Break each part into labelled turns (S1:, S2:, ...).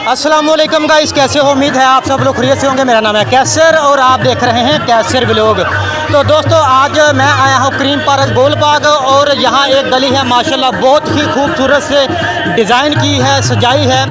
S1: अस्सलामुअलैकुम गाइस, कैसे हो? उम्मीद है आप सब लोग खैरियत से होंगे। मेरा नाम है कैसर और आप देख रहे हैं कैसर व्लॉग। तो दोस्तों, आज मैं आया हूँ क्रीम पार्क गोल बाग और यहाँ एक गली है माशाल्लाह बहुत ही खूबसूरत से डिज़ाइन की है, सजाई है।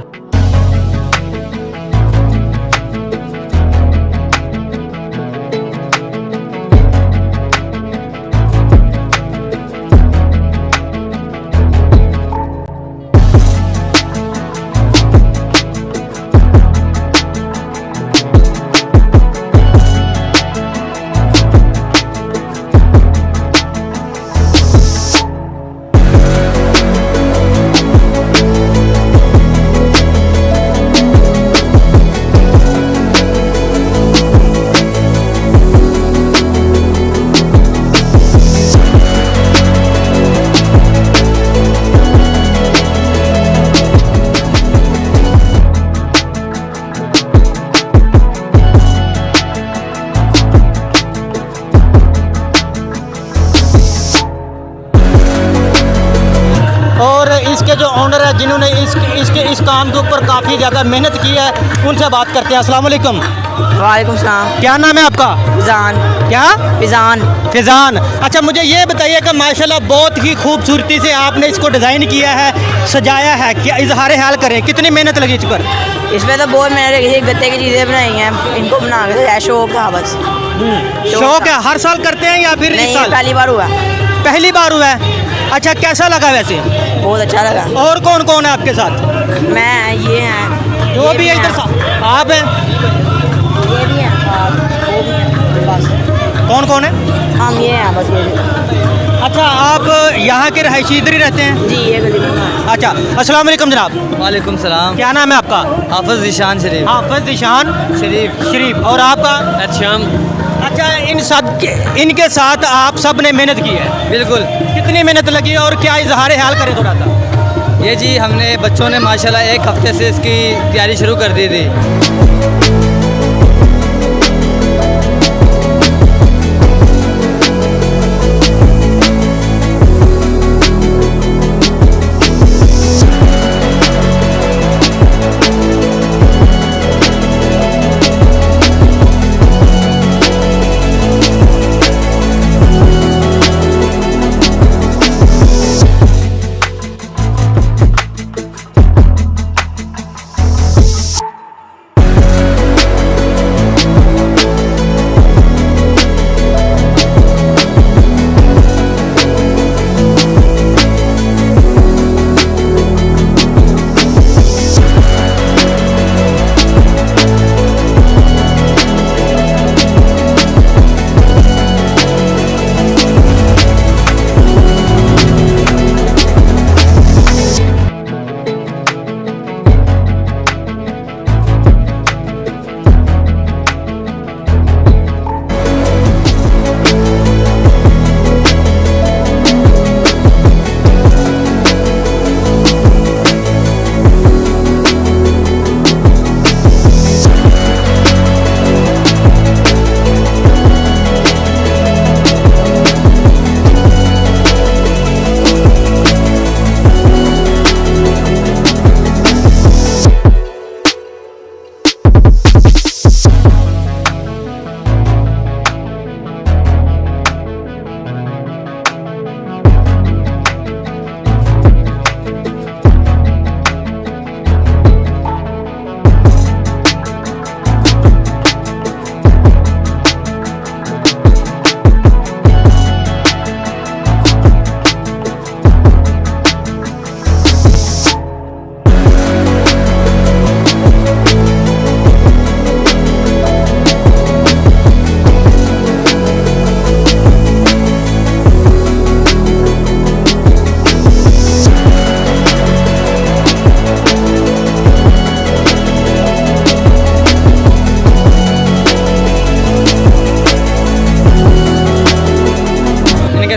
S1: और इसके जो ओनर है जिन्होंने इस काम के ऊपर काफ़ी ज़्यादा मेहनत की है, उनसे बात करते हैं। अस्सलाम वालेकुम।
S2: वालेकुम सलाम।
S1: क्या नाम है आपका?
S2: फिजान।
S1: क्या?
S2: फिजान।
S1: फिजान। अच्छा, मुझे ये बताइए कि माशाल्लाह बहुत ही खूबसूरती से आपने इसको डिज़ाइन किया है, सजाया है। क्या इजहार हाल करें, कितनी मेहनत लगी इस पर?
S2: इसमें तो बहुत मेहनत लगी, गत्ते की चीज़ें बनाई हैं, इनको बना के शौक था बस।
S1: शौक है? हर साल करते हैं या फिर इस साल
S2: पहली बार हुआ?
S1: पहली बार हुआ है। अच्छा, कैसा लगा वैसे?
S2: बहुत अच्छा लगा।
S1: और कौन कौन है आपके साथ?
S2: मैं, ये हैं,
S1: जो भी है इधर आप हैं,
S2: ये भी हैं, वो भी हैं, बस।
S1: कौन कौन है?
S2: हम ये हैं बस, ये भी।
S1: अच्छा, आप यहाँ के रहायशी इधर ही रहते हैं?
S2: जी, ये गली में।
S1: अच्छा, अस्सलाम वालेकुम जनाब।
S3: वालेकुम सलाम।
S1: क्या नाम है आपका?
S3: हाफिज़ ज़ीशान शरीफ।
S1: हाफिज़ ज़ीशान शरीफ। और आपका?
S3: अच्छा,
S1: अच्छा, इनके साथ आप सब ने मेहनत की है?
S3: बिल्कुल।
S1: कितनी मेहनत लगी और क्या इजहार हाल करें थोड़ा सा?
S3: ये जी, हमने बच्चों ने माशाल्लाह एक हफ्ते से इसकी तैयारी शुरू कर दी थी।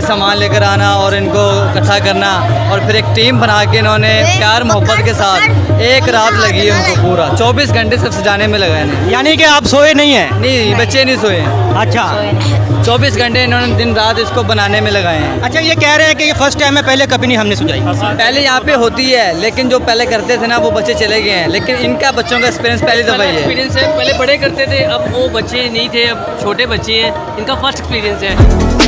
S3: सामान लेकर आना और इनको इकट्ठा इकट्ठा करना और फिर एक टीम बना के इन्होंने प्यार मोहब्बत के साथ एक रात लगी है उनको पूरा 24 घंटे सिर्फ सजाने में लगाए ने।
S1: यानी कि आप सोए नहीं हैं?
S3: नहीं, बच्चे नहीं सोए हैं।
S1: अच्छा
S3: 24 घंटे इन्होंने दिन रात इसको बनाने में लगाए हैं।
S1: अच्छा, ये कह रहे हैं कि ये फर्स्ट टाइम है, पहले कभी नहीं हमने सुझाई।
S3: पहले यहाँ पे होती है, लेकिन जो पहले करते थे ना वो बच्चे चले गए हैं, लेकिन इनका बच्चों का एक्सपीरियंस पहली दफ़ा ही है।
S4: एक्सपीरियंस है, पहले बड़े करते थे, अब वो बच्चे नहीं थे, अब छोटे बच्चे हैं, इनका फर्स्ट एक्सपीरियंस है।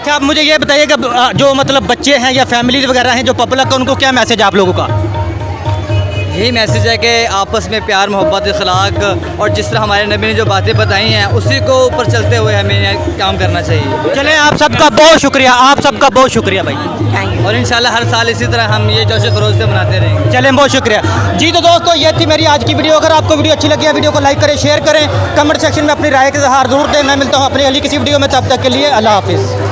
S1: आप मुझे ये बताइएगा, जो मतलब बच्चे हैं या फैमिलीज वगैरह हैं जो पब्लिक है, उनको क्या मैसेज है आप लोगों का?
S3: यही मैसेज है कि आपस में प्यार मोहब्बत अखलाक और जिस तरह हमारे नबी ने जो बातें बताई हैं उसी को ऊपर चलते हुए हमें काम करना चाहिए।
S1: चलें, आप सबका बहुत शुक्रिया, आप सबका बहुत शुक्रिया भाई।
S2: Thank you.
S3: और इंशाल्लाह हर साल इसी तरह हम ये जोश खरोश से मनाते रहेंगे।
S1: चलें, बहुत शुक्रिया जी। तो दोस्तों, ये थी मेरी आज की वीडियो। अगर आपको वीडियो अच्छी लगी है, वीडियो को लाइक करें, शेयर करें, कमेंट सेक्शन में अपनी राय का इज़हार जरूर दें। मैं मिलता हूँ अपनी अगली किसी वीडियो में, तब तक के लिए अल्लाह हाफिज़।